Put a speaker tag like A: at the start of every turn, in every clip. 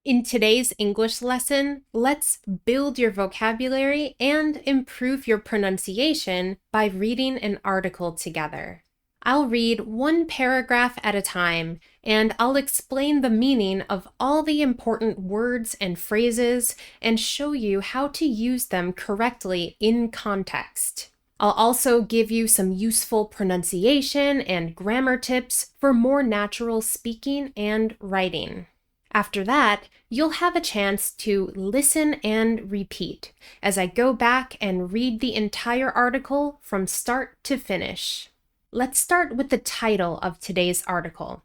A: In today's English lesson, let's build your vocabulary and improve your pronunciation by reading an article together. I'll read one paragraph at a time, and I'll explain the meaning of all the important words and phrases and show you how to use them correctly in context. I'll also give you some useful pronunciation and grammar tips for more natural speaking and writing. After that, you'll have a chance to listen and repeat as I go back and read the entire article from start to finish. Let's start with the title of today's article,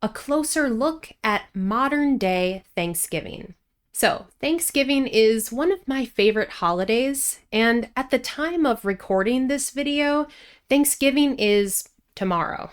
A: A Closer Look at Modern-Day Thanksgiving. So, Thanksgiving is one of my favorite holidays, and at the time of recording this video, Thanksgiving is tomorrow.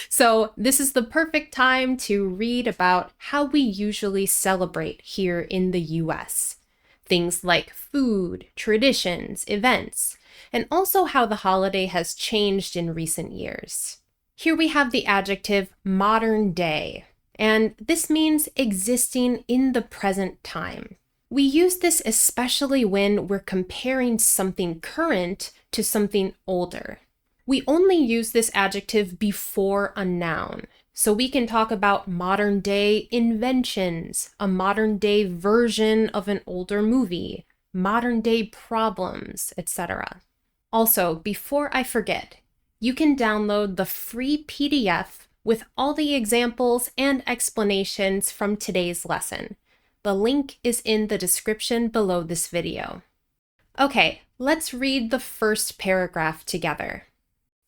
A: So this is the perfect time to read about how we usually celebrate here in the US. Things like food, traditions, events, and also how the holiday has changed in recent years. Here we have the adjective modern day, and this means existing in the present time. We use this especially when we're comparing something current to something older. We only use this adjective before a noun, so we can talk about modern day inventions, a modern day version of an older movie, modern day problems, etc. Also, before I forget, you can download the free PDF with all the examples and explanations from today's lesson. The link is in the description below this video. Okay, let's read the first paragraph together.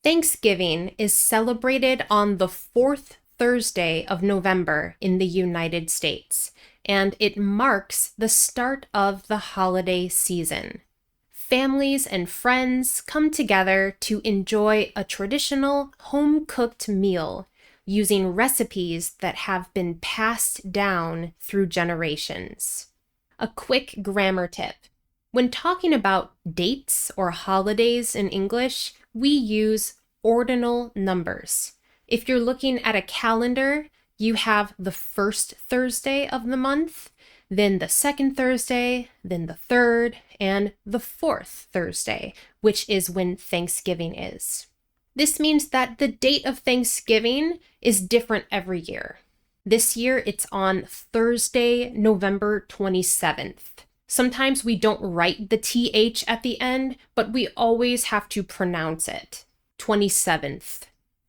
A: Thanksgiving is celebrated on the fourth Thursday of November in the United States, and it marks the start of the holiday season. Families and friends come together to enjoy a traditional home-cooked meal using recipes that have been passed down through generations. A quick grammar tip. When talking about dates or holidays in English, we use ordinal numbers. If you're looking at a calendar, you have the first Thursday of the month, then the second Thursday, then the third, and the fourth Thursday, which is when Thanksgiving is. This means that the date of Thanksgiving is different every year. This year, it's on Thursday, November 27th. Sometimes we don't write the TH at the end, but we always have to pronounce it. 27th.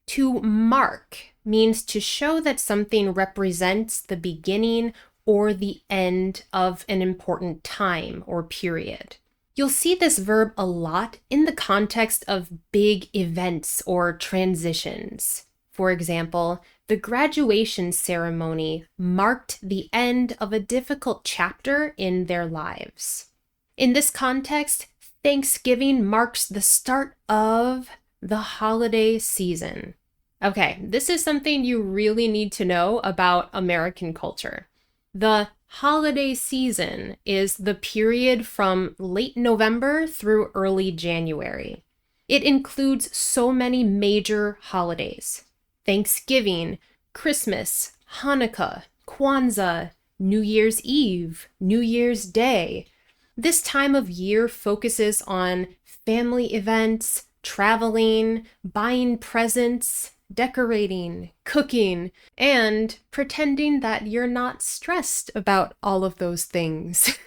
A: To mark means to show that something represents the beginning or the end of an important time or period. You'll see this verb a lot in the context of big events or transitions. For example, the graduation ceremony marked the end of a difficult chapter in their lives. In this context, Thanksgiving marks the start of the holiday season. Okay, this is something you really need to know about American culture. The holiday season is the period from late November through early January. It includes so many major holidays: Thanksgiving, Christmas, Hanukkah, Kwanzaa, New Year's Eve, New Year's Day. This time of year focuses on family events, traveling, buying presents, decorating, cooking, and pretending that you're not stressed about all of those things.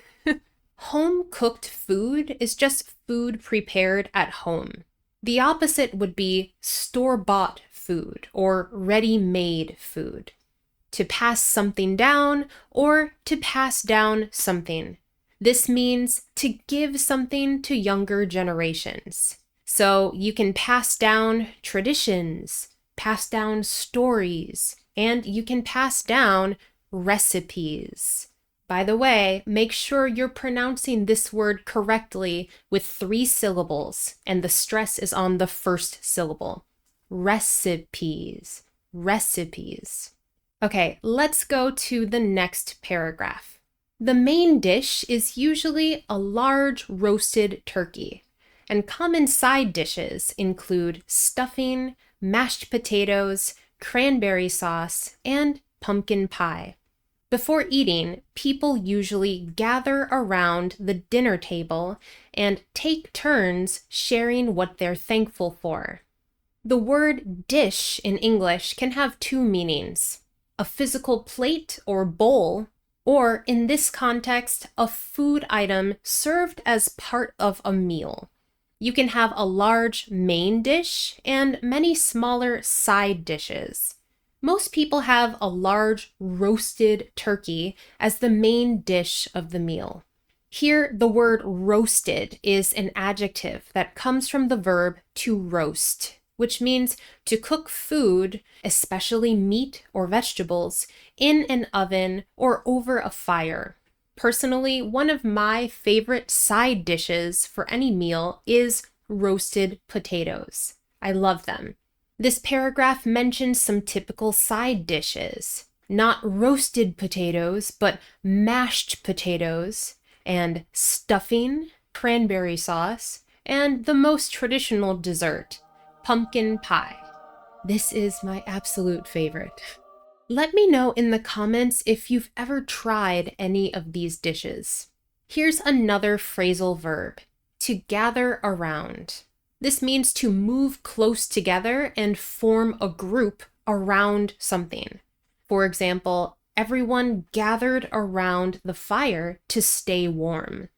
A: Home-cooked food is just food prepared at home. The opposite would be store-bought food or ready-made food. To pass something down or to pass down something. This means to give something to younger generations. So you can pass down traditions, pass down stories, and you can pass down recipes. By the way, make sure you're pronouncing this word correctly with 3 syllables, and the stress is on the first syllable. Recipes, recipes. Okay, let's go to the next paragraph. The main dish is usually a large roasted turkey, and common side dishes include stuffing, mashed potatoes, cranberry sauce, and pumpkin pie. Before eating, people usually gather around the dinner table and take turns sharing what they're thankful for. The word dish in English can have two meanings: a physical plate or bowl, or in this context, a food item served as part of a meal. You can have a large main dish and many smaller side dishes. Most people have a large roasted turkey as the main dish of the meal. Here, the word roasted is an adjective that comes from the verb to roast, which means to cook food, especially meat or vegetables, in an oven or over a fire. Personally, one of my favorite side dishes for any meal is roasted potatoes. I love them. This paragraph mentions some typical side dishes. Not roasted potatoes, but mashed potatoes, and stuffing, cranberry sauce, and the most traditional dessert, pumpkin pie. This is my absolute favorite. Let me know in the comments if you've ever tried any of these dishes. Here's another phrasal verb, to gather around. This means to move close together and form a group around something. For example, everyone gathered around the fire to stay warm.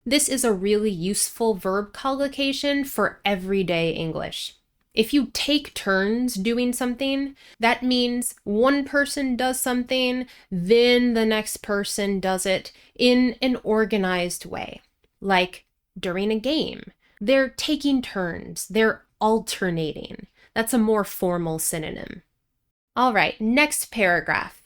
A: This is a really useful verb collocation for everyday English. If you take turns doing something, that means one person does something, then the next person does it in an organized way. Like during a game, they're taking turns, they're alternating. That's a more formal synonym. All right, next paragraph.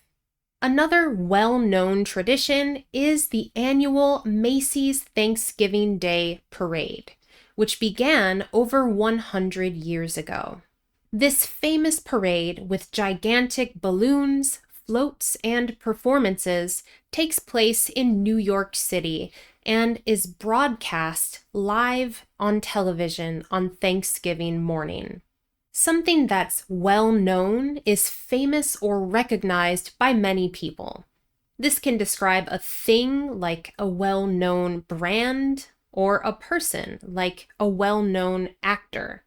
A: Another well-known tradition is the annual Macy's Thanksgiving Day Parade, which began over 100 years ago. This famous parade with gigantic balloons, floats, and performances takes place in New York City and is broadcast live on television on Thanksgiving morning. Something that's well known is famous or recognized by many people. This can describe a thing like a well-known brand, or a person like a well-known actor.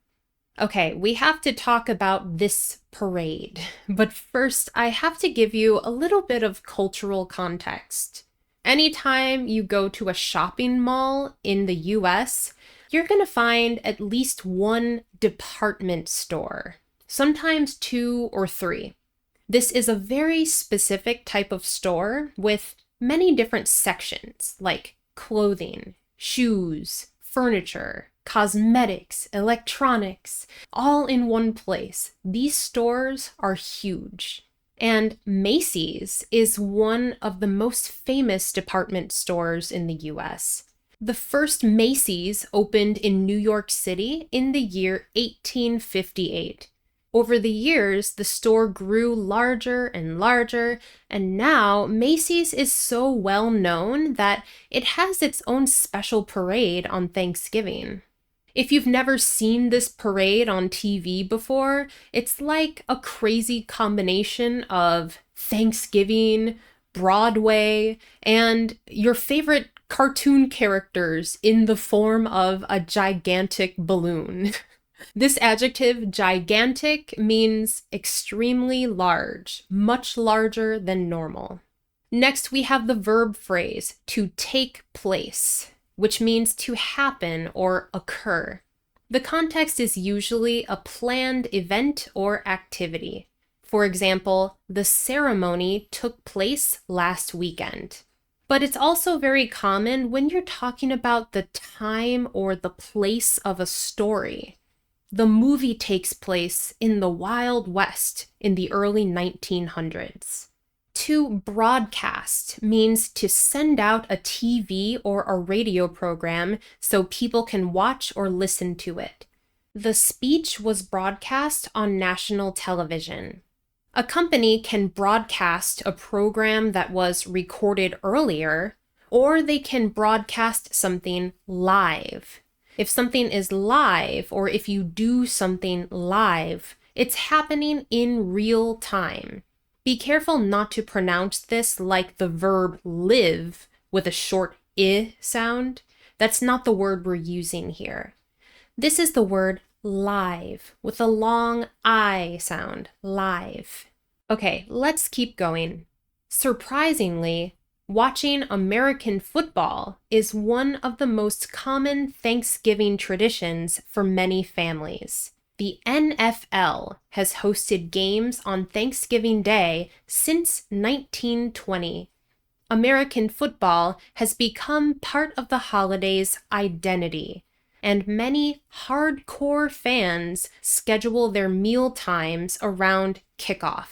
A: Okay, we have to talk about this parade, but first I have to give you a little bit of cultural context. Anytime you go to a shopping mall in the US, you're going to find at least one department store, sometimes 2 or 3. This is a very specific type of store with many different sections like clothing, shoes, furniture, cosmetics, electronics, all in one place. These stores are huge. And Macy's is one of the most famous department stores in the US. The first Macy's opened in New York City in the year 1858. Over the years, the store grew larger and larger, and now Macy's is so well known that it has its own special parade on Thanksgiving. If you've never seen this parade on TV before, it's like a crazy combination of Thanksgiving, Broadway, and your favorite cartoon characters in the form of a gigantic balloon. This adjective, gigantic, means extremely large, much larger than normal. Next, we have the verb phrase, to take place, which means to happen or occur. The context is usually a planned event or activity. For example, the ceremony took place last weekend. But it's also very common when you're talking about the time or the place of a story. The movie takes place in the Wild West in the early 1900s. To broadcast means to send out a TV or a radio program so people can watch or listen to it. The speech was broadcast on national television. A company can broadcast a program that was recorded earlier, or they can broadcast something live. If something is live, or if you do something live, it's happening in real time. Be careful not to pronounce this like the verb live with a short I sound. That's not the word we're using here. This is the word live with a long I sound, live. Okay, let's keep going. Surprisingly, watching American football is one of the most common Thanksgiving traditions for many families. The NFL has hosted games on Thanksgiving Day since 1920. American football has become part of the holiday's identity, and many hardcore fans schedule their meal times around kickoff.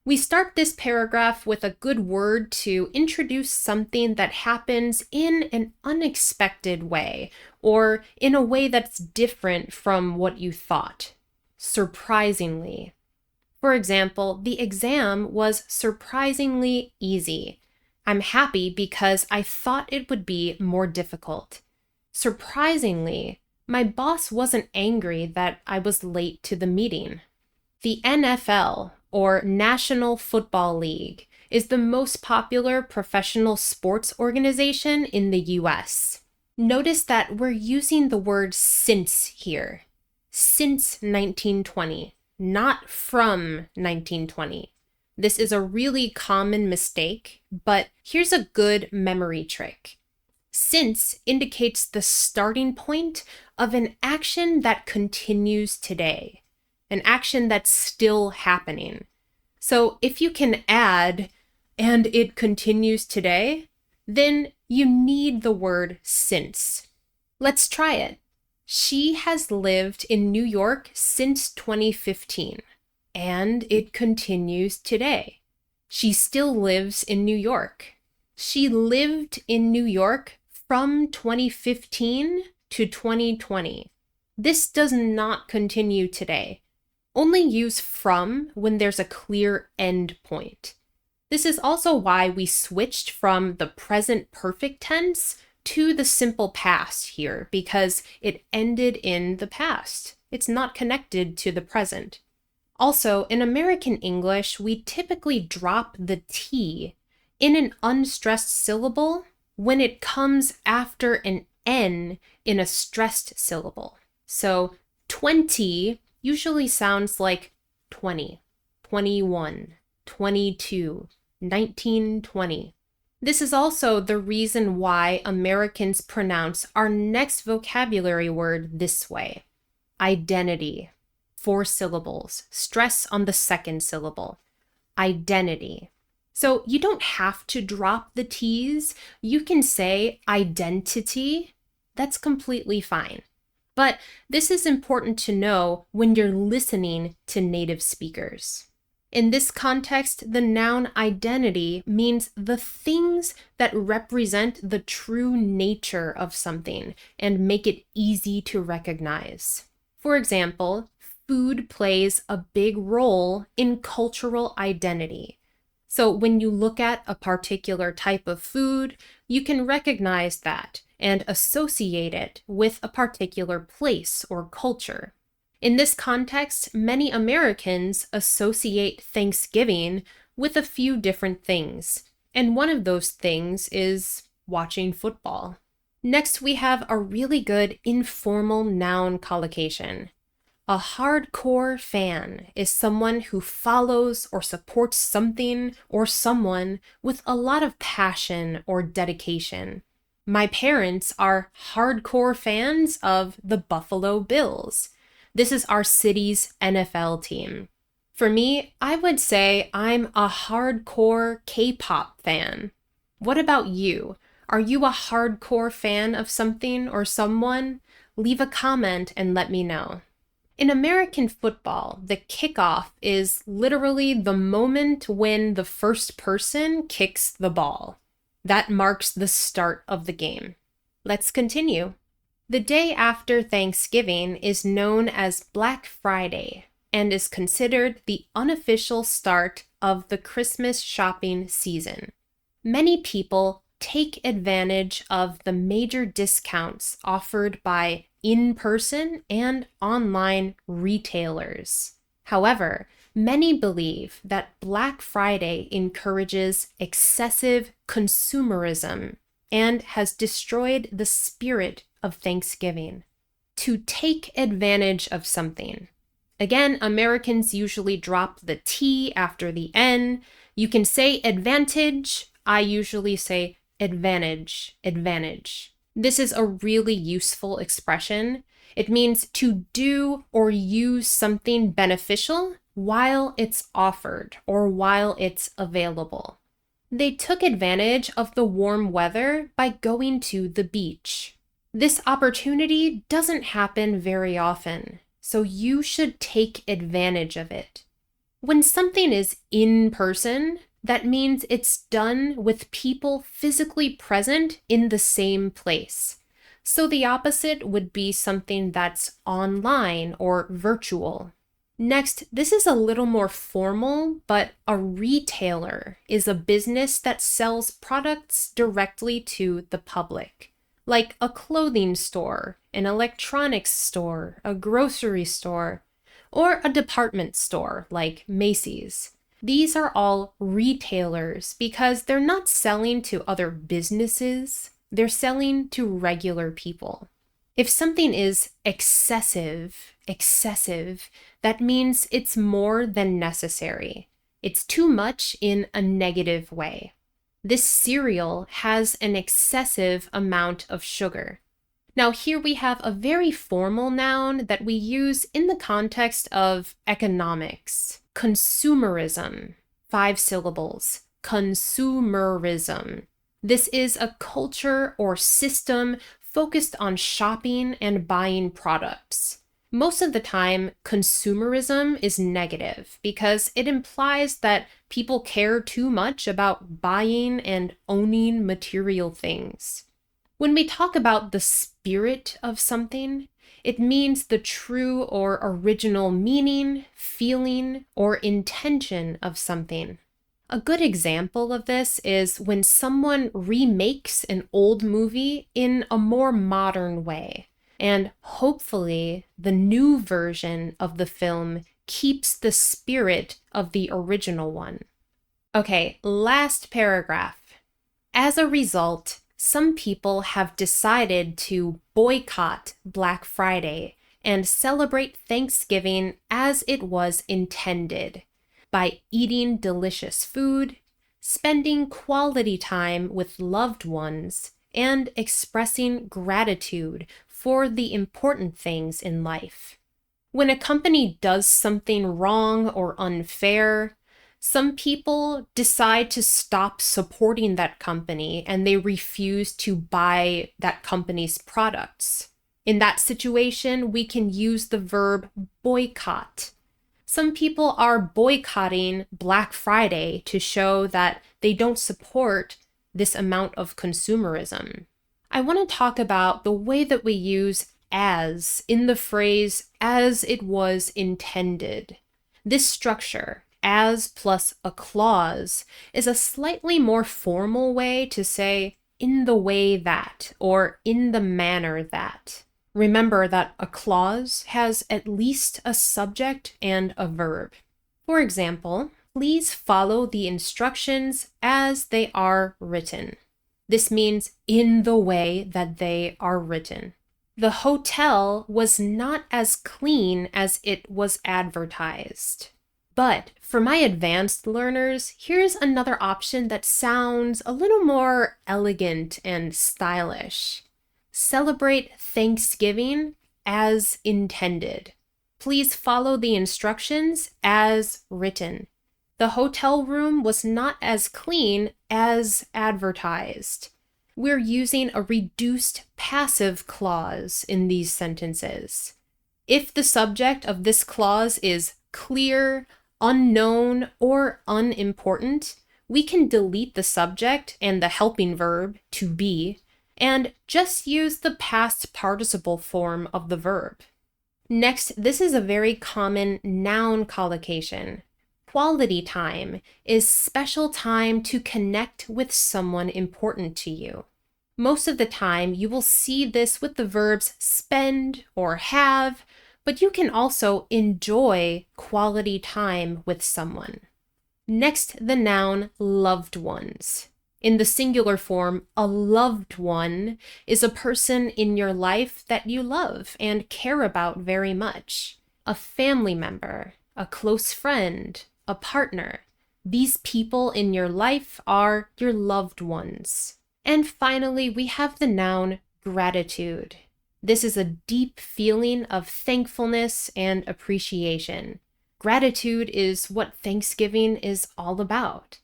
A: We start this paragraph with a good word to introduce something that happens in an unexpected way, or in a way that's different from what you thought. Surprisingly. For example, the exam was surprisingly easy. I'm happy because I thought it would be more difficult. Surprisingly, my boss wasn't angry that I was late to the meeting. The NFL, or National Football League, is the most popular professional sports organization in the US. Notice that we're using the word since here. Since 1920, not from 1920. This is a really common mistake, but here's a good memory trick. Since indicates the starting point of an action that continues today. An action that's still happening. So if you can add, and it continues today, then you need the word since. Let's try it. She has lived in New York since 2015, and it continues today. She still lives in New York. She lived in New York from 2015 to 2020. This does not continue today. Only use from when there's a clear end point. This is also why we switched from the present perfect tense to the simple past here, because it ended in the past. It's not connected to the present. Also, in American English, we typically drop the T in an unstressed syllable when it comes after an N in a stressed syllable. So 20 usually sounds like 20, 21, 22, 1920. This is also the reason why Americans pronounce our next vocabulary word this way. Identity, 4 syllables, stress on the second syllable. Identity. So you don't have to drop the T's. You can say identity. That's completely fine. But this is important to know when you're listening to native speakers. In this context, the noun identity means the things that represent the true nature of something and make it easy to recognize. For example, food plays a big role in cultural identity. So when you look at a particular type of food, you can recognize that and associate it with a particular place or culture. In this context, many Americans associate Thanksgiving with a few different things, and one of those things is watching football. Next, we have a really good informal noun collocation. A hardcore fan is someone who follows or supports something or someone with a lot of passion or dedication. My parents are hardcore fans of the Buffalo Bills. This is our city's NFL team. For me, I would say I'm a hardcore K-pop fan. What about you? Are you a hardcore fan of something or someone? Leave a comment and let me know. In American football, the kickoff is literally the moment when the first person kicks the ball. That marks the start of the game. Let's continue. The day after Thanksgiving is known as Black Friday and is considered the unofficial start of the Christmas shopping season. Many people take advantage of the major discounts offered by in-person and online retailers. However, Many believe that Black Friday encourages excessive consumerism and has destroyed the spirit of Thanksgiving. To take advantage of something. Again, Americans usually drop the T after the N. You can say advantage. I usually say advantage, advantage. This is a really useful expression. It means to do or use something beneficial while it's offered or while it's available. They took advantage of the warm weather by going to the beach. This opportunity doesn't happen very often, so you should take advantage of it. When something is in person, that means it's done with people physically present in the same place. So the opposite would be something that's online or virtual. Next, this is a little more formal, but a retailer is a business that sells products directly to the public, like a clothing store, an electronics store, a grocery store, or a department store like Macy's. These are all retailers because they're not selling to other businesses, they're selling to regular people. If something is excessive, that means it's more than necessary. It's too much in a negative way. This cereal has an excessive amount of sugar. Now here we have a very formal noun that we use in the context of economics. Consumerism. 5 syllables. Consumerism. This is a culture or system focused on shopping and buying products. Most of the time, consumerism is negative because it implies that people care too much about buying and owning material things. When we talk about the spirit of something, it means the true or original meaning, feeling, or intention of something. A good example of this is when someone remakes an old movie in a more modern way, and hopefully the new version of the film keeps the spirit of the original one. Okay, last paragraph. As a result, some people have decided to boycott Black Friday and celebrate Thanksgiving as it was intended, by eating delicious food, spending quality time with loved ones, and expressing gratitude for the important things in life. When a company does something wrong or unfair, some people decide to stop supporting that company and they refuse to buy that company's products. In that situation, we can use the verb boycott. Some people are boycotting Black Friday to show that they don't support this amount of consumerism. I want to talk about the way that we use as in the phrase as it was intended. This structure, as plus a clause, is a slightly more formal way to say in the way that or in the manner that. Remember that a clause has at least a subject and a verb. For example, please follow the instructions as they are written. This means in the way that they are written. The hotel was not as clean as it was advertised. But for my advanced learners, here's another option that sounds a little more elegant and stylish. Celebrate Thanksgiving as intended. Please follow the instructions as written. The hotel room was not as clean as advertised. We're using a reduced passive clause in these sentences. If the subject of this clause is clear, unknown, or unimportant, we can delete the subject and the helping verb to be and just use the past participle form of the verb. Next, this is a very common noun collocation. Quality time is special time to connect with someone important to you. Most of the time, you will see this with the verbs spend or have, but you can also enjoy quality time with someone. Next, the noun loved ones. In the singular form, a loved one is a person in your life that you love and care about very much. A family member, a close friend, a partner. These people in your life are your loved ones. And finally, we have the noun gratitude. This is a deep feeling of thankfulness and appreciation. Gratitude is what Thanksgiving is all about.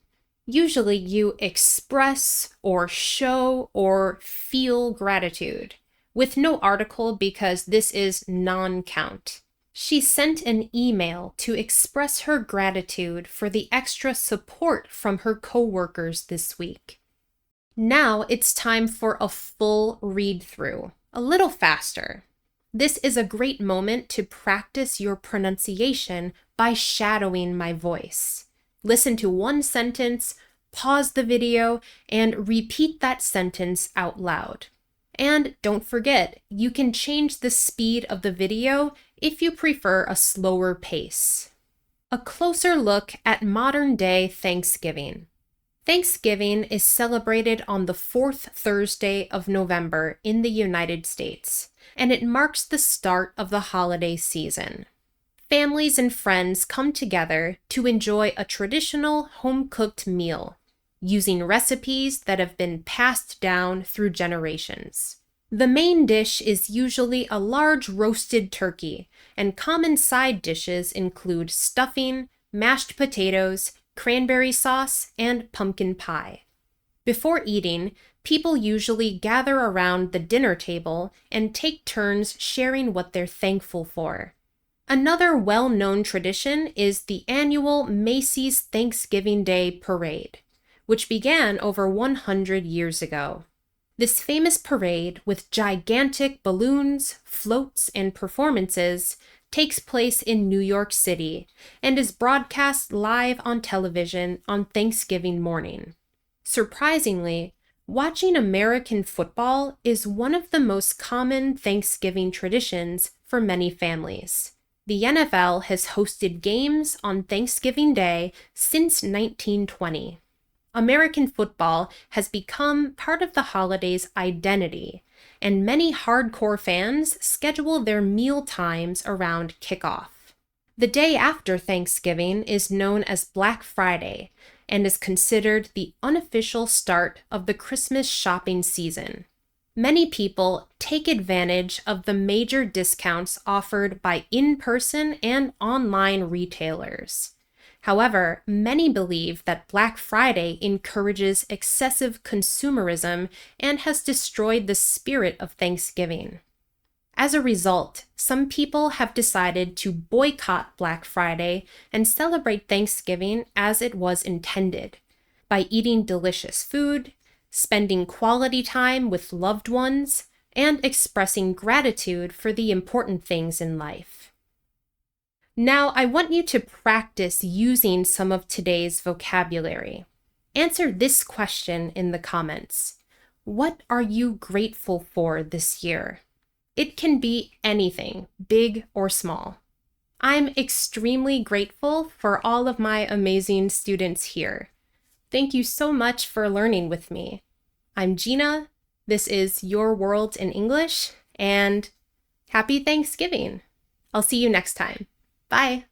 A: Usually you express or show or feel gratitude, with no article because this is non-count. She sent an email to express her gratitude for the extra support from her coworkers this week. Now it's time for a full read-through, a little faster. This is a great moment to practice your pronunciation by shadowing my voice. Listen to one sentence, pause the video, and repeat that sentence out loud. And don't forget, you can change the speed of the video if you prefer a slower pace. A closer look at modern-day Thanksgiving. Thanksgiving is celebrated on the fourth Thursday of November in the United States, and it marks the start of the holiday season. Families and friends come together to enjoy a traditional home-cooked meal, using recipes that have been passed down through generations. The main dish is usually a large roasted turkey, and common side dishes include stuffing, mashed potatoes, cranberry sauce, and pumpkin pie. Before eating, people usually gather around the dinner table and take turns sharing what they're thankful for. Another well-known tradition is the annual Macy's Thanksgiving Day Parade, which began over 100 years ago. This famous parade, with gigantic balloons, floats, and performances, takes place in New York City and is broadcast live on television on Thanksgiving morning. Surprisingly, watching American football is one of the most common Thanksgiving traditions for many families. The NFL has hosted games on Thanksgiving Day since 1920. American football has become part of the holiday's identity, and many hardcore fans schedule their meal times around kickoff. The day after Thanksgiving is known as Black Friday and is considered the unofficial start of the Christmas shopping season. Many people take advantage of the major discounts offered by in-person and online retailers. However, many believe that Black Friday encourages excessive consumerism and has destroyed the spirit of Thanksgiving. As a result, some people have decided to boycott Black Friday and celebrate Thanksgiving as it was intended, by eating delicious food, spending quality time with loved ones, and expressing gratitude for the important things in life. Now, I want you to practice using some of today's vocabulary. Answer this question in the comments. What are you grateful for this year? It can be anything, big or small. I'm extremely grateful for all of my amazing students here. Thank you so much for learning with me. I'm Gina. This is Your World in English, and happy Thanksgiving. I'll see you next time. Bye.